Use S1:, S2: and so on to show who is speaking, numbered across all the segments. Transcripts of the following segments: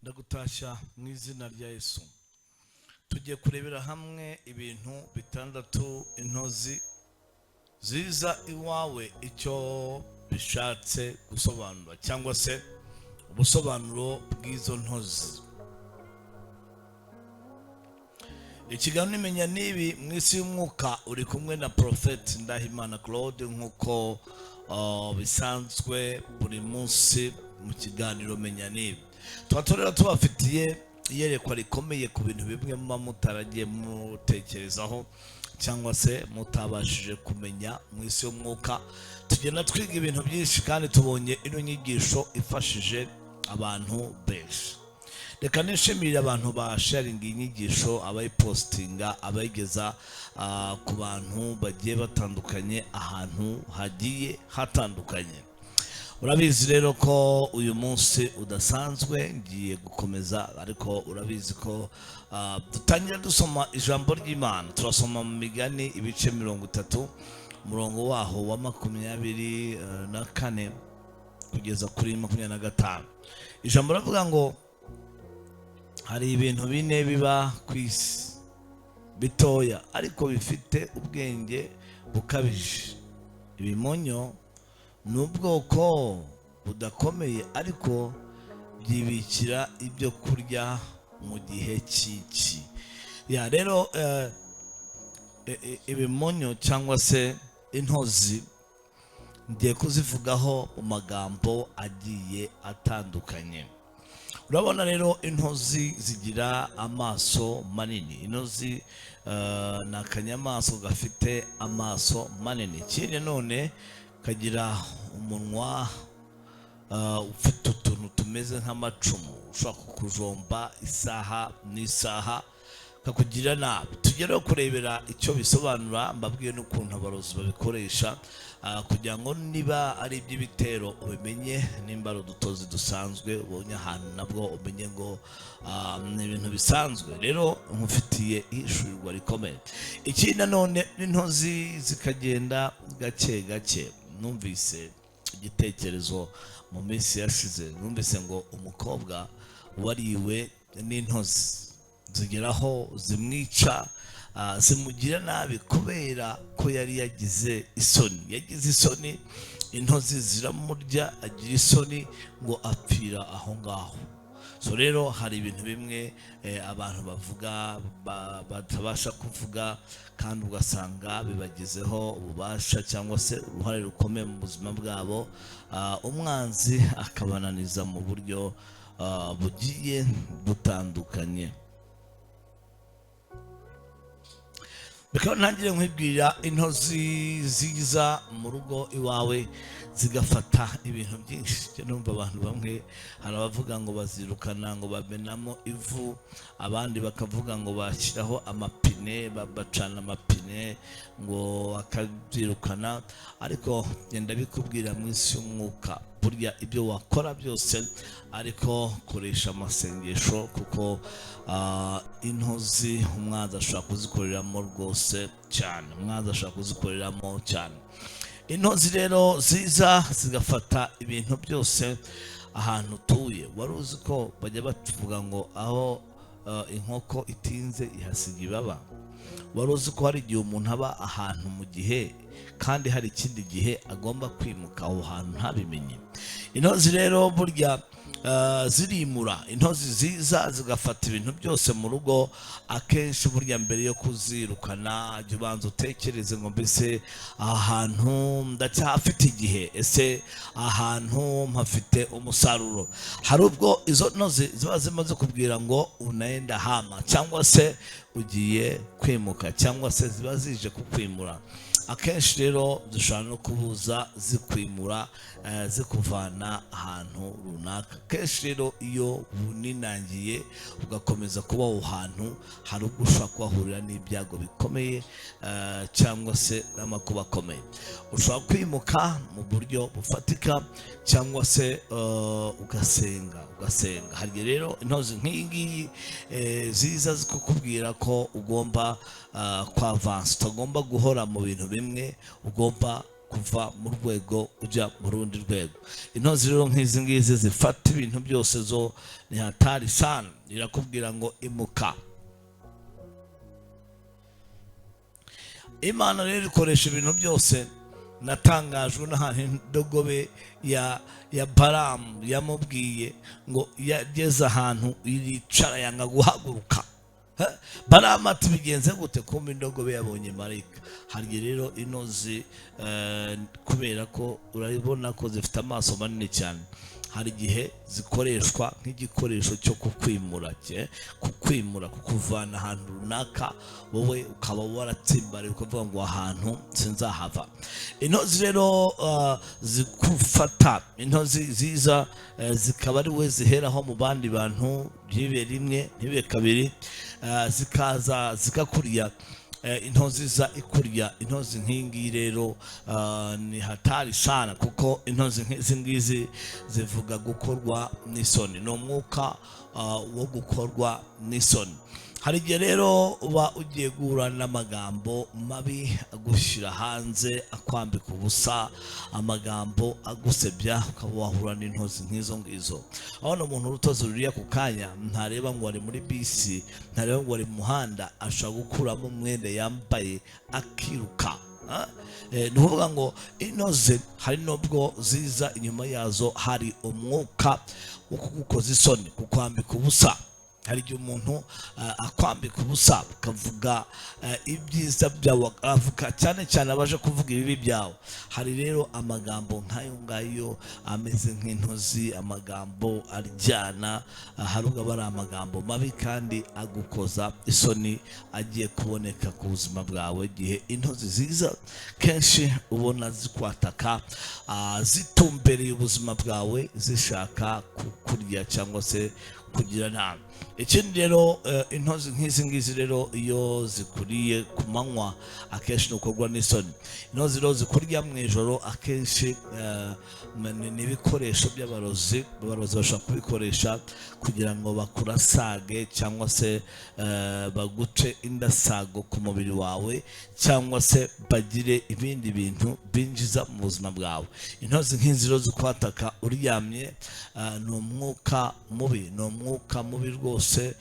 S1: ndagutashya mu izina rya Yesu. Tugiye kurebera hamwe ibintu bitandatu intozi ziza iwawe icyo bishatse gusobanura cyangwa se ubusobanuro bw'izo ntozi. Ikiganiro nimenya nibi mu isi y'umwuka uri kumwe na Prophet Ndahimana Claude nkuko bisanzwe buri munsi mu kiganiro menya nibi. Twatorera tubafitiye iyerekwa rikomeye ku bintu bimwe muba mutaragiye mutekerezaho cyangwa se mutabashije kumenya mu isi y'umwuka. Tugenda twiga ibintu byinshi kandi tubonye ino nyigisho ifashije abantu benshi. Reka nishimire abantu ba sharing inyigisho, abayipostinga, abayigeza ku bantu bagiye batandukanye ahantu hagiye hatandukanye. Urabizi rero ko uyu munsi udasanzwe ngiye gukomeza, ariko urabizi ko dutangira dusoma ijambo ry'Imana. Turasoma mu Migani ibice 30 umurongo waho wa 24 kugeza kuri 25. Ijambo ravuga ngo hari ibintu bine biba ku isi bitoya ariko bifite ubwenge bukabije. Ibimonyo ni ubwoko budakomeye ariko byibikira ibyo kurya mu gihe cy'iki. Ya rero ibimonyo cyangwa se intozi ngiye kuzivugaho mu magambo agiye atandukanye. Urabona rero intozi zigira amaso manini. Intozi ni akanyamaswa gafite amaso manini. Ikindi none kagira umunwa ufite utuntu tumeze nk'amacumu ushobora kukujomba isaha n'isaha kakugira nabi. Tugere kurebera icyo bisobanura, mbabwiye n'ukuntu abarozi babikoresha kugira ngo niba ari iby'ibitero ubimenye, nimba ari udutozi dusanzwe ubonye ahantu nabwo umenye ngo ni ibintu bisanzwe. Rero nkufitiye ishurirwa rikomeye. Ikindi nanone n'intozi zikagenda gake gake. Numvise igitekerezo mu minsi yashize, numvise ngo umukobwa wariwe n'intozi zigeraho zimwica, zimugira nabi kubera ko yari yagize isoni. Intozi ziramurya agira isoni ngo apfira aho ngaho. So rero hari ibintu bimwe abantu bavuga batabasha kuvuga kandi ugasanga bibagezeho ububasha cyangwa se uruhare rukomeye mu buzima bwabo, umwanzi akabananiza mu buryo bugiye butandukanye. Bikaba ntangire nkwibwira intozi ziza mu rugo iwawe zigafata ibintu byinshi. Numva abantu bamwe hari abavuga ngo bazirukana ngo bamenamo ivu, abandi bakavuga ngo bashyiraho amapine, bacana amapine ngo bakabyirukana. Ariko genda bikubwira mu isi y'umwuka, burya ibyo wakora byose ariko koresha amasengesho, kuko intozi umwanzi ashobora kuzikoreramo rwose cyane. Umwanzi ashobora kuzikoreramo cyane. Intozi rero ziza zigafata ibintu byose ahantu utuye. Wari uzi ko bajya bavuga ngo aho inkoko itinze ihasiga ibaba? Wari uzi ko hari igihe umuntu aba ahantu mu gihe kandi hari ikindi gihe agomba kwimuka aho hantu ntabimenye? Intozi rero burya zirimura. Intozi ziza zigafata ibintu byose mu rugo. Akenshi burya mbere yo kuzirukana jya ubanza utekereze ngo mbese aha hantu ndacyafite igihe, ese ahantu mpafite umusaruro? Hari ubwo izo ntozi ziba zimaze kubwira ngo unaenda hama cyangwa se ugiye kwimuka cyangwa se ziba zije kukwimura. Akenshi rero dushobora no kubuza zikwimura, zikuvana ahantu runaka. Kenshi rero iyo buninangiye ugakomeza kuba aho hantu, hari ubwo ushobora kuhahurira n'ibyago bikomeye cyangwa se n'amakuba akomeye. Ushobora kwimuka mu buryo bufatika cyangwa se ugasenga. Hari rero intozi nk'iyi ngiyi ziza zikukubwira ko ugomba kwavansa, utagomba guhora mu bintu bimwe, ugomba kuva mu rwego ujya mu rundi rwego. Intozi rero nk'izi ngizi zifata ibintu byose zo ni hatari sana. Irakubwira ngo imuka. Imana rero ikoresha ibintu byose. Natangajwe n'ahantu indogobe ya Balamu yamubwiye ngo yageze ahantu iricara yanga guhaguruka. Balamu ati bigenze gute? Kumbe indogobe yabonye marayika. Hari rero intozi kubera ko urabona ko zifite amaso manini cyane, hari igihe zikoreshwa nk'igikoresho cyo kukwimura, kukuvana ahantu runaka wowe ukaba waratsimbara ukavuga ngo ahantu sinzahava. Intozi rero zikufata, intozi ziza zikaba ari we ziheraho mu bandi bantu, ntibe rimwe ntibe kabiri, zikaza zikakurya. Intozi za ikurya. Intozi nk'ingi rero ni hatari sana, kuko intozi nk'izi ngizi zivuga gukorwa n'isoni, ni umwuka wo gukorwa n'isoni. Hari igihe rero uba ugiye guhura n'amagambo mabi agushyira hanze, akwambika ubusa, amagambo agusebya, ukaba wahura n'intozi nk'izo ngizo. Abona umuntu urutozi ruriya ku kanya, ntareba ngo ari muri bisi, ntareba ngo ari mu muhanda, ashobora gukuramo umwenda yambaye akiruka. Ni ukuvuga ngo intozi hari nubwo ziza inyuma yazo hari umwuka wo kugukoza isoni, kukwambika ubusa. Hari igihe umuntu akwambika ubusa, ukavuga ibyiza byawe, avuga cyane cyane abaje kuvuga ibibi byawe. Hari rero amagambo nk'ayo ngayo ameze nk'intozi, amagambo aryana, hari ubwo aba ari amagambo mabi kandi agukoza isoni agiye kuboneka ku buzima bwawe. Igihe intozi ziza kenshi ubona zikwataka, zitumbereye ubuzima bwawe, zishaka kukurya cyangwa se kugira nabi. Ikindi rero intozi nk'izi ngizi rero iyo zikuriye ku manywa akenshi nukorwa n'isoni. Intozi rero zikurya mu ijoro akenshi ni ibikoresho by'abarozi. Abarozi bashobora kubikoresha kugira ngo bakurasage cyangwa se baguce indasago ku mubiri wawe, cyangwa se bagire ibindi bintu binjiza mu buzima bwawe. Intozi nk'izi rero zikwataka uryamye, ni umwuka mubi, ni umwuka mubi rwose,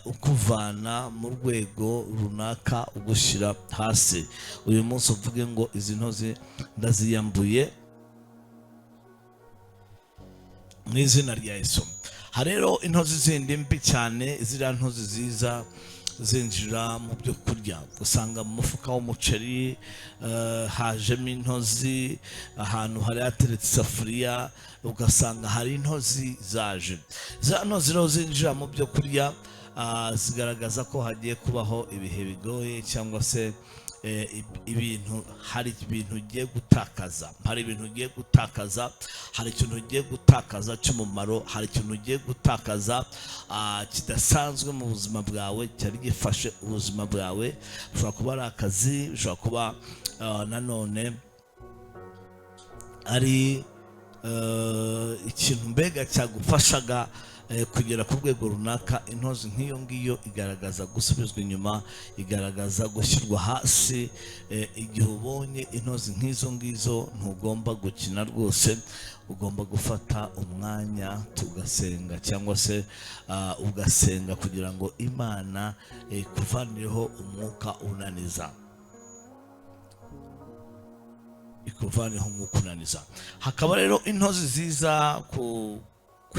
S1: ukuvana mu rwego runaka ugushyira hasi. Uyu munsi uvuge ngo izi ntozi ndaziyambuye mu izina rya Yesu. Hari rero intozi zindi mbi cyane, ziriya ntozi ziza zinjira mu byo kurya, usanga mu mufuka w'umuceri hajemo intozi, ahantu hari hateretse isafuriya ugasanga hari intozi zaje. Za ntozi rero zinjira mu byo kurya zigaragaza ko hagiye kubaho ibihe bigoye, cyangwa se ibintu, hari ibintu ugiye gutakaza, hari ibintu ugiye gutakaza, hari ikintu ugiye gutakaza cy'umumaro, hari ikintu ugiye gutakaza kidasanzwe mu buzima bwawe, cyari gifashe ubuzima bwawe. Bishobora kuba ari akazi, bishobora kuba nanone ari ikintu mbega cyagufashaga kugera ku rwego runaka. Intozi nk'iyo ngiyo igaragaza gusubizwa inyuma, igaragaza gushyirwa hasi. Igihe ubonye intozi nk'izo ngizo ntugomba gukina rwose, ugomba gufata umwanya tugasenga, cyangwa se ugasenga kugira ngo Imana ikuvanireho umwuka unaniza, ikuvanireho umwuka unaniza. Hakaba rero intozi ziza ku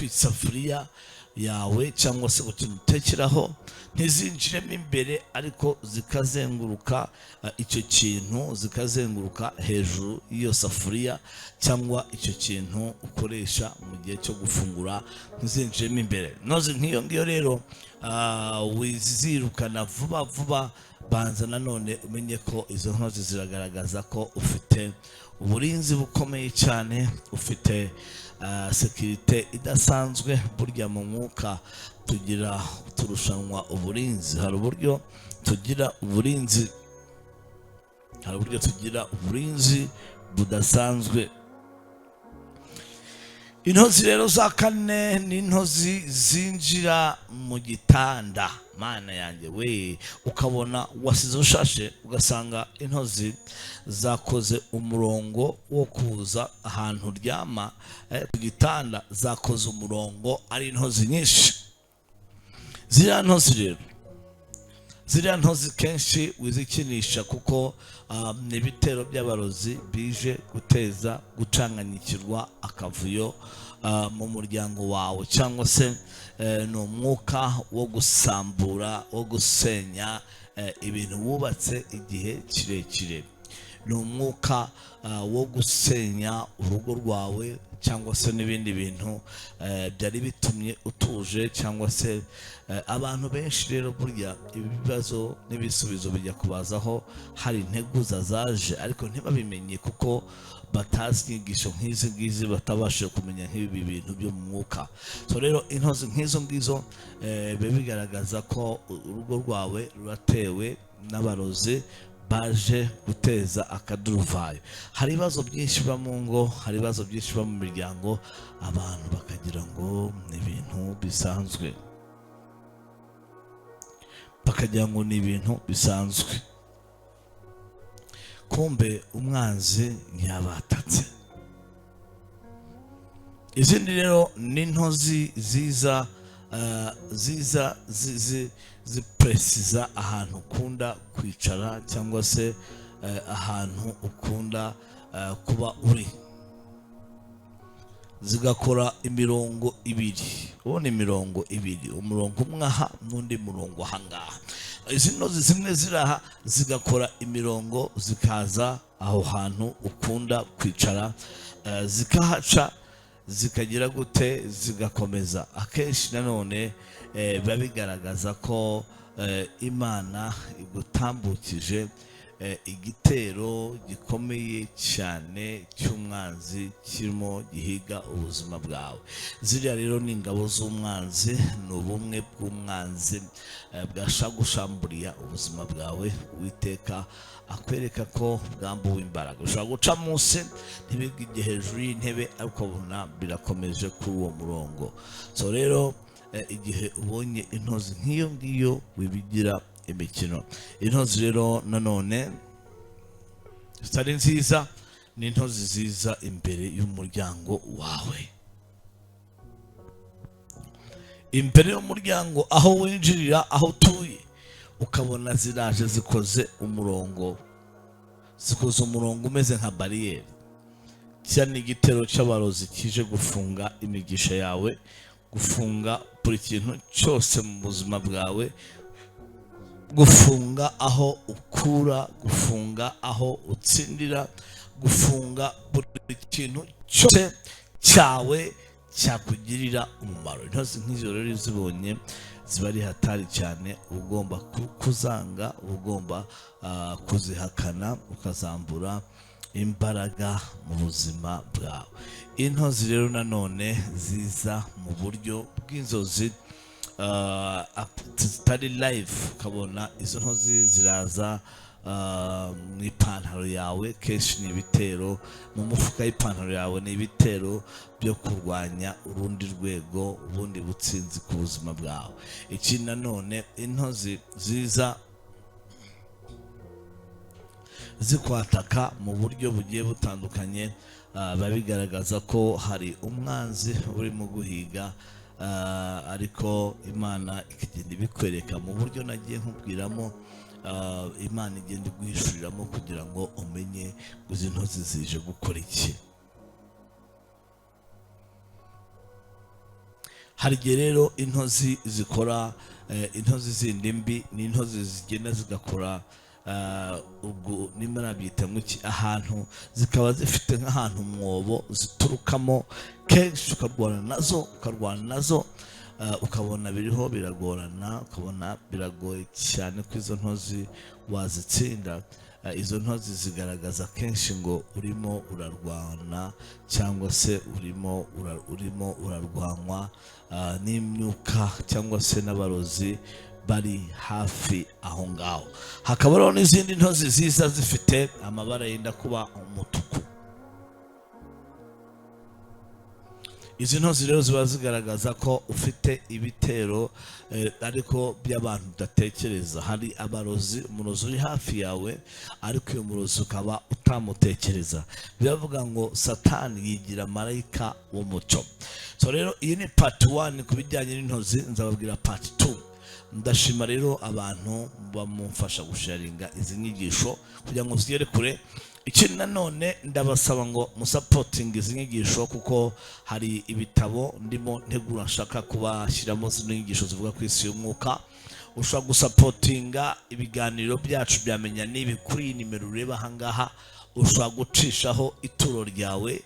S1: isafuriya yawe, cyangwa se ikintu utekeraho, ntizinjiremo imbere ariko zikazenguruka icyo kintu, zikazenguruka hejuru y'iyo safuriya, cyangwa icyo kintu ukoresha mu gihe cyo gufungura, ntizinjiremo imbere. Intozi nk'iyo ngiyo rero wizirukana vuba vuba. Banza nanone umenye ko izo ntozi ziragaragaza ko ufite uburinzi bukomeye cyane, ufite sekirite idasanzwe. Burya mu mwuka turushanwa uburinzi. Hari uburyo tugira uburinzi, budasanzwe. intozi rero za kane ni intozi zinjira mu gitanda. Mana yanjye we, ukabona wasize ushashe ugasanga intozi zakoze umurongo wo kuza ahantu uryama ku gitanda, zakoze umurongo ari intozi nyinshi. Ziriya ntozi kenshi wizikinisha kuko ni ibitero by'abarozi bije guteza gucanganyikirwa akavuyo mu muryango wawe, cyangwa se ni umwuka wo gusambura, wo gusenya ibintu wubatse igihe kirekire. Ni umwuka wo gusenya urugo rwawe, cyangwa se n'ibindi bintu byari bitumye utuje, cyangwa se abantu benshi rero burya ibibazo n'ibisubizo bijya kubazaho hari integuza zaje, ariko ntibabimenye kuko batazi inyigisho nk'izi ngizi, batabashije kumenya nk'ibi bintu byo mu mwuka. So rero intozi nk'izo ngizo biba bigaragaza ko urugo rwawe ruratewe n'abarozi baje guteza akaduruvayo. Hari ibibazo byinshi biba mu ngo, hari ibibazo byinshi biba mu miryango, abantu bakagira ngo ni ibintu bisanzwe, bakagira ngo ni ibintu bisanzwe, kumbe umwanzi yabatatse. Izindi rero ni intozi zipresiza ahantu ukunda kwicara, cyangwa se ahantu ukunda kuba uri, zigakora imirongo ibiri. Ubona imirongo ibiri, umurongo umwe aha n'undi murongo ahangaha. Izi ntozi zimwe ziraha zigakora imirongo, zikaza aho hantu ukunda kwicara, zikahaca, zikagira gute, zigakomeza. Akenshi nanone biba bigaragaza ko Imana igutambukije igitero gikomeye cyane cy'umwanzi kirimo gihiga ubuzima bwawe. Ziriya rero ni ingabo z'umwanzi, ni ubumwe bw'umwanzi bwashaka gushamburiya ubuzima bwawe. Uwiteka akwereka ko bwambuwe imbaraga. Ushobora guca munsi ntibigije hejuru y'intebe, ariko ubona birakomeje kuri uwo murongo. So rero igihe ubonye intozi nk'iyo ngiyo wibigira imikino. Intozi rero nanone zitari nziza ni intozi ziza imbere y'umuryango wawe, imbere y'umuryango aho winjirira, aho utuye, ukabona ziraje zikoze umurongo, umeze nka bariyeri. Cya ni igitero cy'abarozi kije gufunga imigisha yawe, gufunga buri kintu cyose mu buzima bwawe, gufunga aho ukura, gufunga aho utsindira, gufunga buri kintu cyose cyawe cyakugirira umumaro. Intozi nk'izo rero zibonye ziba ari hatari cyane. Ugomba kuzanga, ugomba kuzihakana, ukazambura imbaraga mu buzima bwawe. Intozi rero nanone ziza mu buryo bw'inzozi zitari live. Ukabona izo ntozi ziraza mu ipantaro yawe, kenshi ni ibitero mu mufuka y'ipantaro yawe, ni ibitero byo kurwanya urundi rwego, ubundi butsinzi ku buzima bwawe. Ikindi nanone, intozi ziza zikwataka mu buryo bugiye butandukanye, biba bigaragaza ko hari umwanzi urimo guhiga, ariko Imana ikagenda ibikwereka mu buryo nagiye nkubwiramo. Imana igenda iguhishuriramo kugira ngo umenye izi ntozi zije gukora iki. Hari igihe rero intozi zikora, intozi zindi mbi ni intozi zigenda zigakora ubwo nimara byita nk'iki, ahantu zikaba zifite nk'ahantu umwobo ziturukamo, kenshi ukarwana nazo, ukabona biriho biragorana, ukabona biragoye cyane ko izo ntozi wazitsinda. Izo ntozi zigaragaza kenshi ngo urimo urarwana, cyangwa se urimo urarwanwa n'imyuka, cyangwa se n'abarozi bari hafi aho ngaho. Hakaba rero n'izindi ntozi ziza zifite amabara yenda kuba umutuku. izi ntozi rero ziba zigaragaza ko ufite ibitero ariko by'abantu udatekereza. Hari abarozi, umurozi uri hafi yawe ariko uyu murozi ukaba utamutekereza. Biravuga ngo Satani yigira marayika w'umucyo. So rero iyi ni part 1 ku bijyanye n'intozi, nzababwira part 2. Ndashima rero abantu bamufasha gusharinga izi nyigisho kugira ngo zigere kure. Ikindi nanone ndabasaba ngo musapotinge izi nyigisho, kuko hari ibitabo ndimo ntegura nshaka kubashyiramo zino nyigisho zivuga ku isi y'umwuka. Ushobora gusapotinga ibiganiro byacu byamenya nibi kuri nimero ureba ahangaha. Ushobora gucishaho ituro ryawe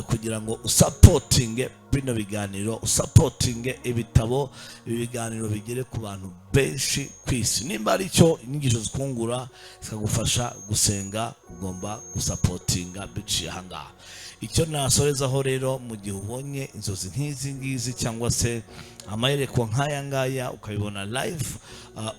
S1: kugira ngo usapotinge bino biganiro, usapotinge ibitabo, ibiganiro bigere ku bantu benshi ku isi. Nimba ari cyo inyigisho zikungura zikagufasha gusenga, ugomba gusapotinga biciye ahangaha. Icyo nasorezaho rero, mu gihe ubonye inzozi nk'izi ngizi cyangwa se amayereko nk'aya ngaya ukabibona live,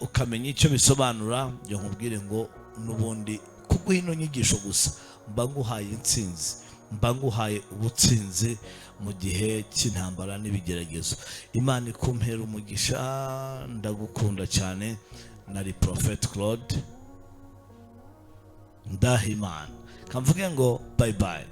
S1: ukamenya icyo bisobanura, njye nkubwire ngo n'ubundi kuguha ino nyigisho gusa mba nguhaye intsinzi, mba nguhaye ubutsinzi mu gihe cy'intambara n'ibigeragezo. Imana ikumpera umugisha, ndagukunda cyane. Nari Prophet Claude Ndahimana, kamvuge ngo bye bye.